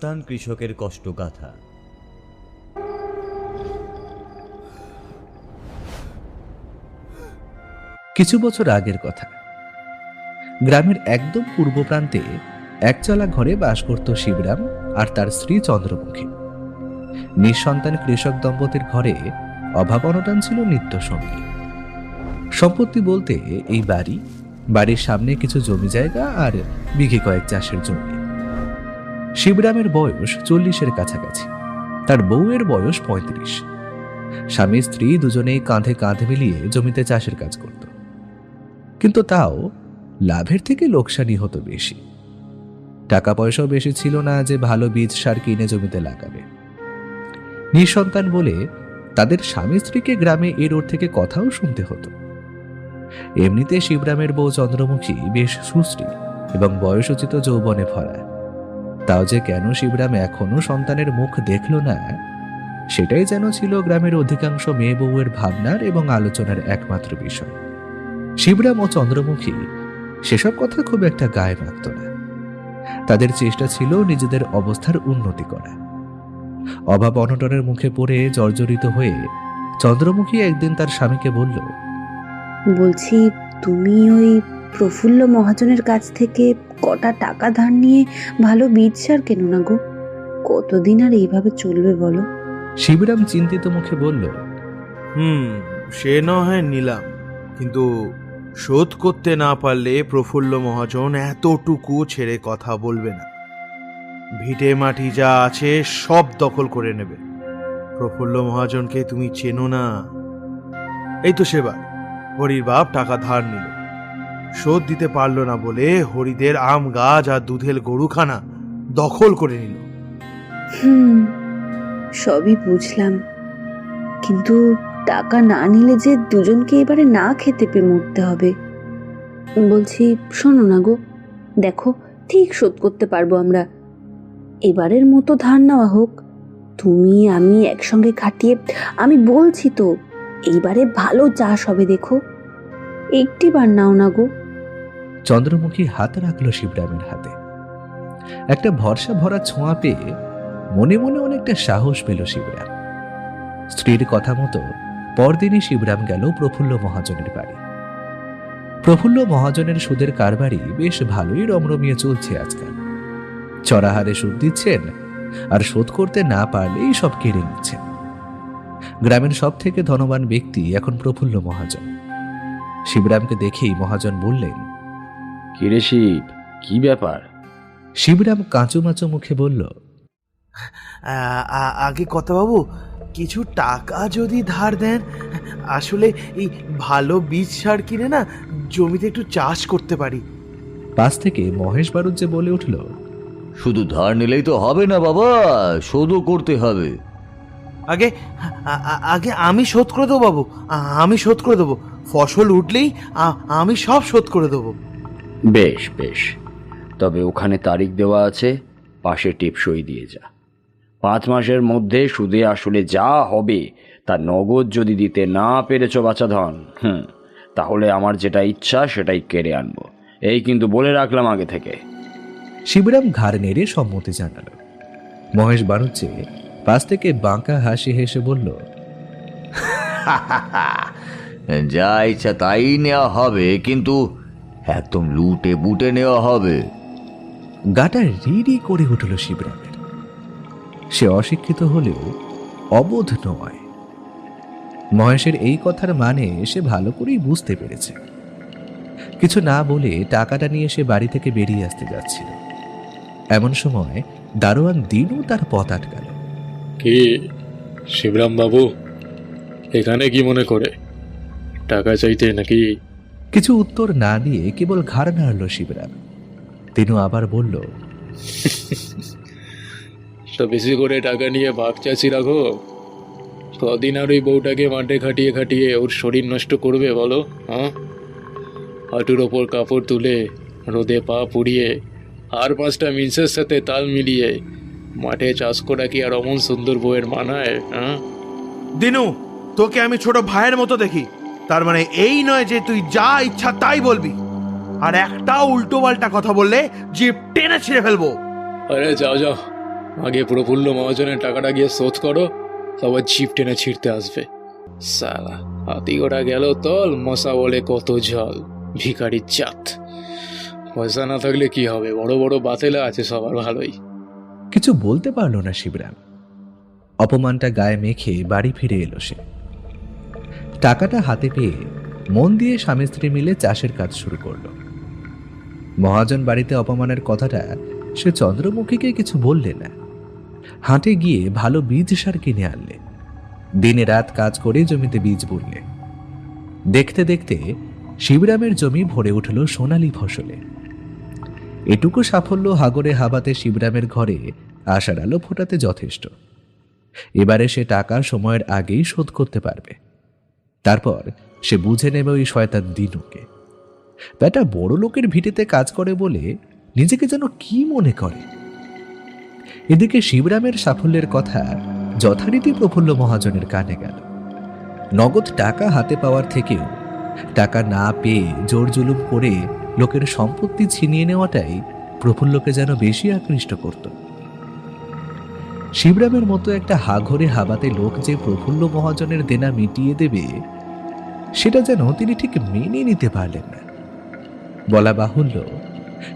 তান কৃষকের কষ্টগাথা। কিছু বছর আগের কথা। গ্রামের একদম পূর্ব প্রান্তে একচালা ঘরে বাস করত শিবরাম আর তার স্ত্রী চন্দ্রমুখী। নিঃসন্তান কৃষক দম্পতির ঘরে অভাব অনটন ছিল নিত্য সঙ্গী। সম্পত্তি বলতে এই বাড়ির সামনে কিছু জমি জায়গা আর বিঘে কয়েক চাষের জমি। শিবরামের বয়স 40-এর কাছাকাছি, তার বউয়ের বয়স 35। স্বামী স্ত্রী দুজনেই কাঁধে কাঁধ মিলিয়ে জমিতে চাষের কাজ করত, কিন্তু তাও লাভের থেকে লোকসানি হতো বেশি। টাকা পয়সাও বেশি ছিল না যে ভালো বীজ সার কিনে জমিতে লাগাবে। নিঃসন্তান বলে তাদের স্বামী স্ত্রীকে গ্রামে এ রোড থেকে কথাও শুনতে হতো। এমনিতে শিবরামের বউ চন্দ্রমুখী বেশ সুশ্রী এবং বয়সোচিত যৌবনে ভরা। তাও যে কেন শিবরাম এখনো সন্তানের মুখ দেখল না, সেটাই যেন ছিল গ্রামের অধিকাংশ মেয়ে বউয়ের ভাবনার এবং আলোচনার একমাত্র বিষয়। শিবরাম ও চন্দ্রমুখী সেসব কথা খুব একটা গায়ে মাখত না। তাদের চেষ্টা ছিল নিজেদের অবস্থার উন্নতি করা। অভাব অনটনের মুখে পড়ে জর্জরিত হয়ে চন্দ্রমুখী একদিন তার স্বামীকে বলল, বলছি, তুমি ওই প্রফুল্ল মহাজনের কাছ থেকে কটা টাকা ধার নিয়ে ভালো বীজ সার কেনো না গো। কতদিন আর এইভাবে চলবে বলো? শিবরাম চিন্তিত মুখে বলল, সে না হয় নিলাম, কিন্তু শোধ করতে না পারলে প্রফুল্ল মহাজন এতটুকু ছেড়ে কথা বলবে না। ভিটে মাটি যা আছে সব দখল করে নেবে। প্রফুল্ল মহাজনকে তুমি চেনো না। এই তো সেবার হরির বাপ টাকা ধার নিল, শোধ দিতে পারলো না বলে হরিদের আম গাছ আর দুধের গরুখানা দখল করে নিল। সবই বুঝলাম, কিন্তু টাকা না নিলে যে দুজনকে এবারে না খেতে পেয়ে মরতে হবে। বলছি, শোনো না গো, দেখো ঠিক শোধ করতে পারবো আমরা। এবারের মতো ধার নেওয়া হোক, তুমি আমি একসঙ্গে খাটিয়ে। আমি বলছি তো, এইবারে ভালো চাষ হবে, দেখো একটিবার নাও না গো। চন্দ্রমুখী হাত রাখলো শিবরামের হাতে। একটা ভরসা ভরা ছোঁয়া পেয়ে মনে মনে অনেকটা সাহস পেল শিবরাম। স্ত্রীর কথা মতো পরদিনই শিবরাম গেল প্রফুল্ল মহাজনের বাড়ি। প্রফুল্ল মহাজনের সুদের কারবারই বেশ ভালোই রমরমিয়ে চলছে আজকাল। চড়াহারে সুদ দিচ্ছেন, আর শোধ করতে না পারলেই সব কেড়ে নিচ্ছেন। গ্রামের সব থেকে ধনবান ব্যক্তি এখন প্রফুল্ল মহাজন। শিবরামকে দেখেই মহাজন বললেন, কিরে শিব, কি ব্যাপার? শিবরাম কাঁচুমাচু মুখে বলল, আগে কথা বাবু, কিছু টাকা যদি ধার দেন, আসলে এই ভালো বীজ সার কিনে না জমিতে একটু চাষ করতে পারি। পাশ থেকে মহেশ বারুজ্জে বলে উঠল, শুধু ধার নিলেই তো হবে না বাবা, শোধও করতে হবে। আগে আগে আমি শোধ করে দেবো বাবু, আমি শোধ করে দেবো। ফসল উঠলেই আমি সব শোধ করে দেবো। বেশ বেশ, তবে ওখানে তারিখ দেওয়া আছে, পাশে টিপসই দিয়ে যা। 5 মাসের মধ্যে সুদে আসলে যা হবে তা নগদ যদি দিতে না পেরেছ বাছাধন, তাহলে আমার যেটা ইচ্ছা সেটাই কেড়ে আনবো, এই কিন্তু বলে রাখলাম আগে থেকে। শিবরাম ঘাড় নেড়ে সম্মতি জানাল। মহেশ বারুজ্জে পাশ থেকে বাঁকা হাসি হেসে বলল, যা ইচ্ছা তাই নেওয়া হবে, কিন্তু একদম লুটে বুটে নেওয়া হবে। গাটা রিরি করে উঠল শিবরামের। সে অশিক্ষিত হলেও অবোধ নয়। মহেশের এই কথার মানে সে ভালো করেই বুঝতে পেরেছে। কিছু না বলে টাকাটা নিয়ে সে বাড়ি থেকে বেরিয়ে আসতে যাচ্ছিল। এমন সময় দারোয়ান দিনু তার পথ আটকাল। কি শিবরাম বাবু, এখানে কি মনে করে? টাকা চাইতে নাকি? কিছু উত্তর না দিয়ে কেবল ঘাড় নাড়ল শিবরাম। দিনু আবার বলল, তো বেশি করে টাকা নিয়ে ভাগ চাষি রাখো, কদিন আর ওই বউটাকে মাঠে খাটিয়ে খাটিয়ে ওর শরীর নষ্ট করবে বলো? হাঁটুর ওপর কাপড় তুলে রোদে পা পুড়িয়ে আর 5টা মিন্সের সাথে তাল মিলিয়ে মাঠে চাষ করা কি আর অমন সুন্দর বউয়ের মানায়? দিনু, তোকে আমি ছোট ভাইয়ের মতো দেখি। তার মানে এই নয় যে তুই যা ইচ্ছা তাই বলবি, আর একটা উল্টো পাল্টা কথা বললে জিভ টেনে ছিঁড়ে ফেলবো। আরে যাও যাও, আগে প্রফুল্ল মহাজনের টাকাটা গিয়ে শোধ করো, সবার জিপ টেনে ছিঁড়তে আসবে। সালা হাতি ঘোড়া গেল তল, মশা বলে কত জল, ভিখারির জাত। পয়সা না থাকলে কি হবে, বড় বড় বাতেলা আছে সবার ভালোই। কিছু বলতে পারল না শিবরাম। অপমানটা গায়ে মেখে বাড়ি ফিরে এলো সে। টাকাটা হাতে পেয়ে মন দিয়ে স্বামী স্ত্রী মিলে চাষের কাজ শুরু করলো। মহাজন বাড়িতে অপমানের কথাটা সে চন্দ্রমুখীকে কিছু বললে না। হাটে গিয়ে ভালো বীজ সার কিনে আনলে, দিনে রাত কাজ করে জমিতে বীজ বুনলে। দেখতে দেখতে শিবরামের জমি ভরে উঠল সোনালী ফসলে। এটুকু সাফল্য হাগরে হাবাতে শিবরামের ঘরে আশার আলো ফোটাতে যথেষ্ট। এবারে সে টাকা সময়ের আগেই শোধ করতে পারবে। তারপর সে বুঝে নেবে ওই শয়তান দিনুকে। বেটা বড় লোকের ভিটেতে কাজ করে বলে নিজেকে যেন কি মনে করে। এদিকে শিবরামের সাফল্যের কথা যথারীতি প্রফুল্ল মহাজনের কানে গেল। নগদ টাকা হাতে পাওয়ার থেকেও টাকা না পেয়ে জোর জুলুম করে লোকের সম্পত্তি ছিনিয়ে নেওয়াটাই প্রফুল্লকে যেন বেশি আকৃষ্ট করত। শিবরামের মতো একটা হাঘরে হাবাতে লোক যে প্রফুল্ল মহাজনের দেনা মিটিয়ে দেবে, সেটা যেন তিনি ঠিক মেনে নিতে পারলেন না। বলা বাহুল্য,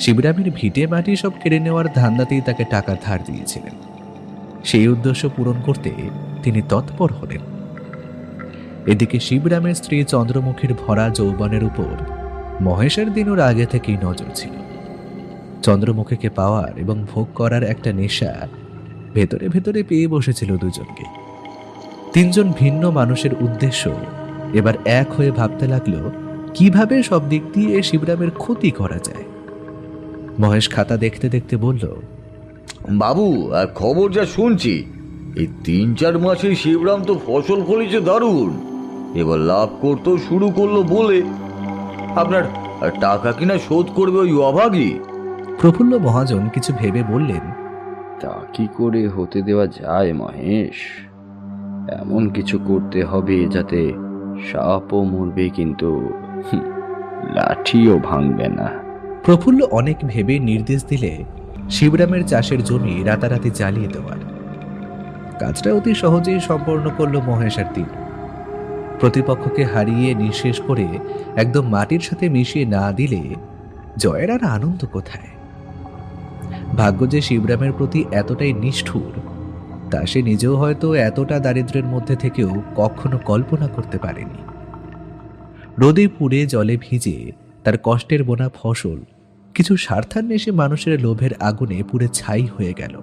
শিবরামের ভিটে মাটি সব কেড়ে নেওয়ার ধান্দাতেই তাকে টাকা ধার দিয়েছিলেন। সেই উদ্দেশ্য পূরণ করতে তিনি তৎপর হলেন। এদিকে শিবরামের স্ত্রী চন্দ্রমুখীর ভরা যৌবনের উপর মহেশের দিনের আগে থেকেই নজর ছিল। চন্দ্রমুখীকে পাওয়ার এবং ভোগ করার একটা নেশা ভেতরে ভেতরে পেয়ে বসেছিল দুজনকে। তিনজন ভিন্ন মানুষের উদ্দেশ্য এবার এক হয়ে ভাবতে লাগলো কিভাবে সব দিক দিয়ে শিবরামের ক্ষতি করা যায়। মহেশ খাতা দেখতে দেখতে বলল, বাবু, আর খবর যা শুনছি, এই 3-4 মাসে শিবরাম তো ফসল ফলিয়েছে দারুণ। এবার লাভ করতেও শুরু করলো বলে আপনার টাকা কিনা শোধ করবে ওই অভাগী। প্রফুল্ল মহাজন কিছু ভেবে বললেন, তা কি করে হতে দেওয়া যায় মহেশ? এমন কিছু করতে হবে যাতে সাপও মরবে কিন্তু লাঠিও ভাঙবে না। প্রফুল্ল অনেক ভেবে নির্দেশ দিলে শিবরামের চাষের জমি রাতারাতি জ্বালিয়ে দেওয়ার কাজটা অতি সহজেই সম্পন্ন করল মহেশ আর দিন। প্রতিপক্ষকে হারিয়ে নিঃশেষ করে একদম মাটির সাথে মিশিয়ে না দিলে জয়ের আর আনন্দ কোথায়? ভাগ্য যে শিবরামের প্রতি এতটাই নিষ্ঠুর, তা সে নিজেও হয়তো এতটা দারিদ্র্যের মধ্যে থেকেও কখনো কল্পনা করতে পারেনি। রোদে পুড়ে জলে ভিজে তার কষ্টের বোনা ফসল কিছু স্বার্থান্বেষী মানুষের লোভের আগুনে পুড়ে ছাই হয়ে গেল।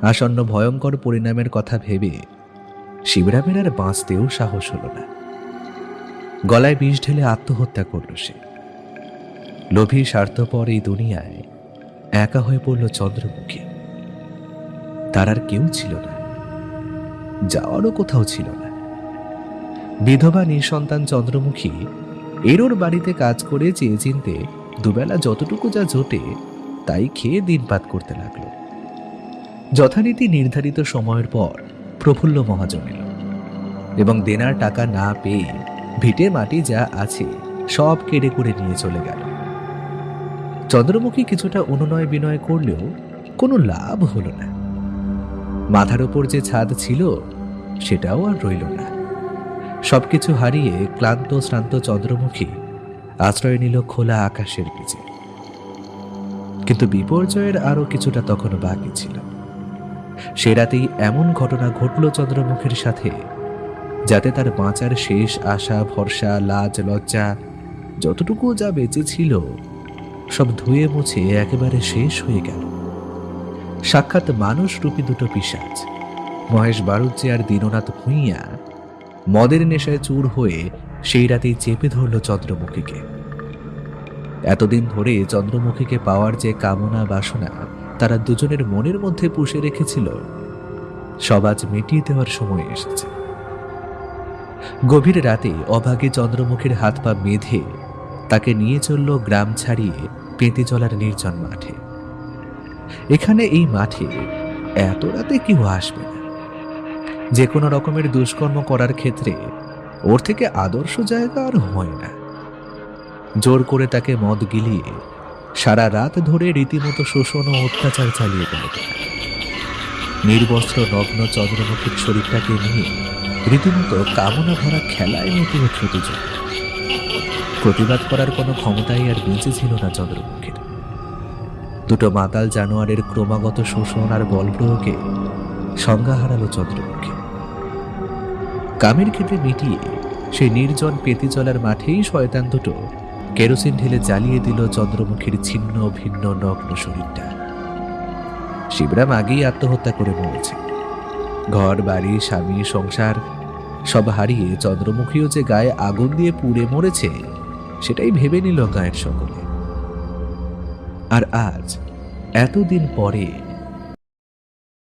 আসন্ন ভয়ঙ্কর পরিণামের কথা ভেবে শিবরামের আর বাঁচতেও সাহস হলো না। গলায় বিষ ঢেলে আত্মহত্যা করল সে। লোভী স্বার্থপর এই দুনিয়ায় একা হয়ে পড়ল চন্দ্রমুখী। তার আর কেউ ছিল না, যাওয়ারও কোথাও ছিল না। বিধবা নিঃসন্তান চন্দ্রমুখী এরোর বাড়িতে কাজ করে চেয়ে চিনতে দুবেলা যতটুকু যা জোটে তাই খেয়ে দিনপাত করতে লাগলো। যথারীতি নির্ধারিত সময়ের পর প্রফুল্ল মহাজন এল এবং দেনার টাকা না পেয়ে ভিটে মাটি যা আছে সব কেড়ে করে নিয়ে চলে গেল। চন্দ্রমুখী কিছুটা অনুনয় বিনয় করলেও কোনো লাভ হলো না। মাথার উপর যে ছাদ ছিল সেটাও আর রইল না। সবকিছু হারিয়ে ক্লান্ত শ্রান্ত চন্দ্রমুখী আশ্রয় নিল খোলা আকাশের নিচে। কিন্তু বিপর্যয়ের আরো কিছুটা তখনও বাকি ছিল। সে রাতেই এমন ঘটনা ঘটল চন্দ্রমুখীর সাথে, যাতে তার বাঁচার শেষ আশা, ভরসা, লাজ, লজ্জা যতটুকু যা বেঁচে ছিল সব ধুয়ে মুছে একেবারে শেষ হয়ে গেল। সাক্ষাৎ মানুষ রূপী দুটো পিশাচ মহেশ বাড়ুজ্জে আর দীননাথ ভূঁইয়া মদের নেশায় চুর হয়ে সেই রাতেই চেপে ধরল চন্দ্রমুখীকে। এতদিন ধরে চন্দ্রমুখীকে পাওয়ার যে কামনা বাসনা তারা দুজনের মনের মধ্যে পুষে রেখেছিল, সব আজ মিটিয়ে দেওয়ার সময় এসেছে। গভীর রাতে অভাগী চন্দ্রমুখীর হাত পা বেঁধে তাকে নিয়ে চলল গ্রাম ছাড়িয়ে পেঁতিজলার নির্জন মাঠে। এখানে এই মাঠে এত রাতে কেউ আসবে না। যে কোনো রকমের দুষ্কর্ম করার ক্ষেত্রে ওর থেকে আদর্শ জায়গা আর হয় না। জোর করে তাকে মদ গিলিয়ে সারা রাত ধরে রীতিমতো শোষণ ও অত্যাচার চালিয়ে গেল। নির্বস্ত্র নগ্ন চন্দ্রমুখীর শরীরটাকে নিয়ে রীতিমতো কামনা ভরা খেলায় মেতে উঠল দুজন। প্রতিবাদ করার কোনো ক্ষমতাই আর বেঁচে ছিল না চন্দ্রমুখীর। দুটো মাতাল জানোয়ারের ক্রমাগত শোষণ আর বল প্রয়োগে সংজ্ঞা হারালো চন্দ্রমুখী। কামের ক্ষেত্রে মিটিয়ে সেই নির্জন পেতিচলার মাঠেই শয়তান দুটো কেরোসিন ঢেলে জ্বালিয়ে দিল চন্দ্রমুখীর ছিন্ন ভিন্ন নগ্ন শরীরটা। শিবরাম আগেই আত্মহত্যা করে মরেছে। ঘর বাড়ি স্বামী সংসার সব হারিয়ে চন্দ্রমুখীও যে গায়ে আগুন দিয়ে পুড়ে মরেছে সেটাই ভেবে নিল গায়ের সকলে। আর আজ এতদিন পরে